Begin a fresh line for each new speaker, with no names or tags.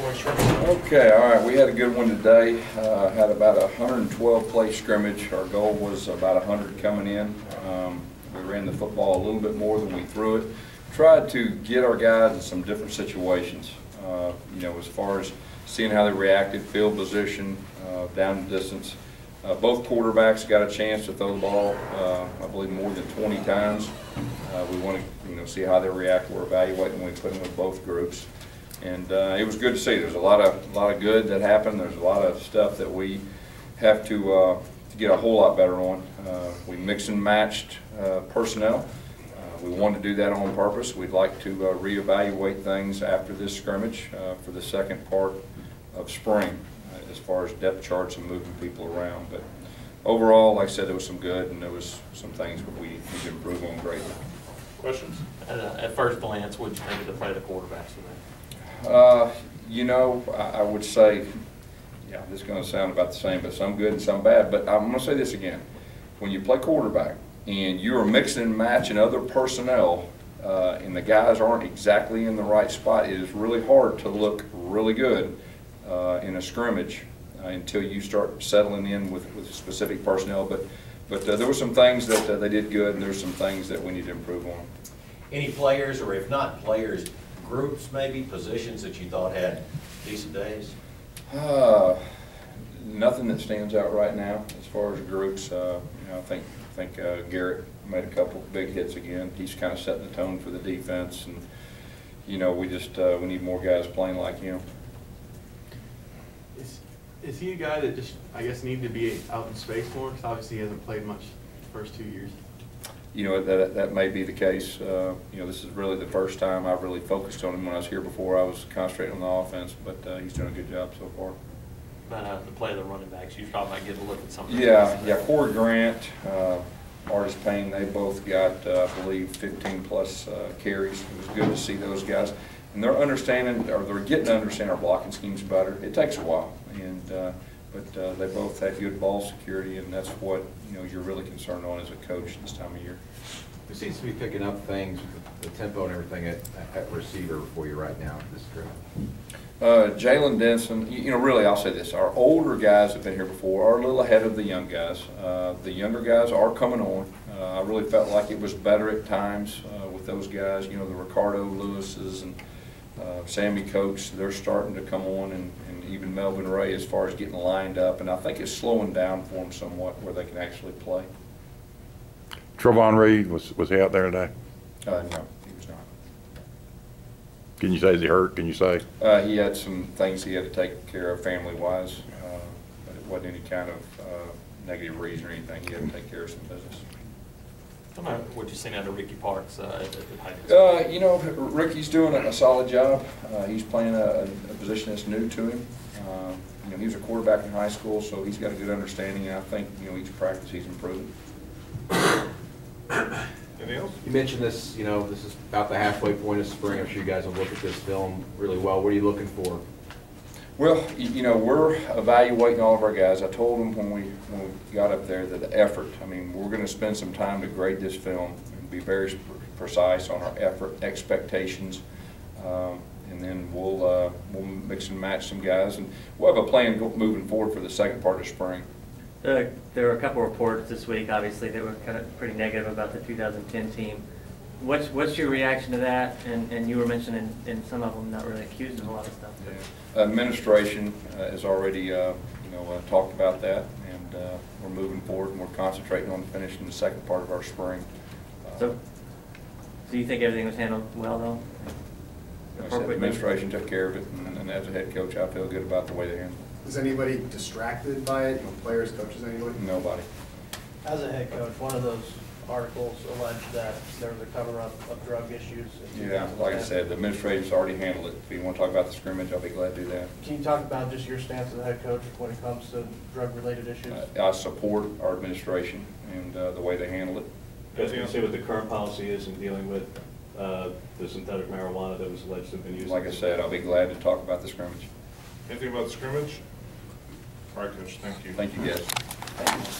4A scrimmage?
Okay, all right. We had a good one today. Had about a 112 play scrimmage. Our goal was about 100 coming in. We ran the football a little bit more than we threw it. Tried to get our guys in some different situations. You know, as far as seeing how they reacted, field position, down distance. Both quarterbacks got a chance to throw the ball, I believe, more than 20 times. We want to, see how they react. We're evaluating when we put them with both groups, and it was good to see. There's a lot of good that happened. There's a lot of stuff that we have to get a whole lot better on. We mixed and matched personnel. We wanted to do that on purpose. We'd like to reevaluate things after this scrimmage for the second part of spring, as far as depth charts and moving people around. But overall, like I said, there was some good, and there was some things that we need to improve on greatly.
Questions?
At first glance, what did you think of the play of the quarterbacks today?
I would say, yeah, this is going to sound about the same, but some good and some bad. But I'm going to say this again. When you play quarterback and you are mixing and matching other personnel and the guys aren't exactly in the right spot, it is really hard to look really good in a scrimmage until you start settling in with specific personnel. But there were some things that they did good, and there's some things that we need to improve on.
Any players, or if not players, groups maybe, positions that you thought had decent days?
Nothing that stands out right now as far as groups. I think Garrett made a couple of big hits again. He's kind of setting the tone for the defense, and we need more guys playing like him.
Is he a guy that just, I guess, needed to be out in space more? Because obviously he hasn't played much the first 2 years.
That may be the case. This is really the first time I've really focused on him. When I was here before, I was concentrating on the offense, but he's doing a good job so far.
About the play of the running backs, you thought might get a look at something.
Yeah. Corey Grant, Artis Payne, they both got, I believe, 15-plus carries. It was good to see those guys. And they're understanding, or they're getting to understand our blocking schemes better. It takes a while, but they both had good ball security, and that's what you're really concerned on as a coach this time of year.
Who seems to be picking up things, the tempo and everything at receiver for you right now this draft?
Jalen Denson. Really, I'll say this: our older guys have been here before, are a little ahead of the young guys. The younger guys are coming on. I really felt like it was better at times with those guys. The Ricardo Lewises and Sammy Coates, they're starting to come on, and even Melvin Ray as far as getting lined up, and I think it's slowing down for them somewhat where they can actually play.
Trevon Reed, was he out there today?
No, he was not.
Can you say, is he hurt? Can you say?
He had some things he had to take care of family-wise, but it wasn't any kind of negative reason or anything. He had to take care of some business.
What you seen out of Ricky Parks at high school?
Ricky's doing a solid job. He's playing a position that's new to him. He was a quarterback in high school, so he's got a good understanding, and I think each practice he's improving.
Anything else?
You mentioned this, this is about the halfway point of spring. I'm sure you guys will look at this film really well. What are you looking for?
Well, we're evaluating all of our guys. I told them when we got up there that the effort, we're going to spend some time to grade this film and be very precise on our effort expectations, and then we'll mix and match some guys, and we'll have a plan moving forward for the second part of spring.
There were a couple reports this week, obviously, that were kind of pretty negative about the 2010 team. What's your reaction to that? And you were mentioning in some of them not really accused of a lot of stuff.
Yeah. Administration has already talked about that, and we're moving forward, and we're concentrating on finishing the second part of our spring.
So you think everything was handled well, though?
Like I said, the administration took care of it, and as a head coach, I feel good about the way they handled it.
Is anybody distracted by it? Players, coaches, anybody?
Nobody.
As a head coach, one of those articles alleged that there was a cover-up of drug issues.
Yeah, like I said, the administration's already handled it. If you want to talk about the scrimmage, I'll be glad to do that.
Can you talk about just your stance as a head coach when it comes to drug-related issues?
I support our administration and the way they handle it.
Guys, can you say what the current policy is in dealing with the synthetic marijuana that was alleged to have been used?
Like I said, I'll be glad to talk about the scrimmage.
Anything about the scrimmage? All right, Coach, thank you.
Thank you, guys.
Thank you.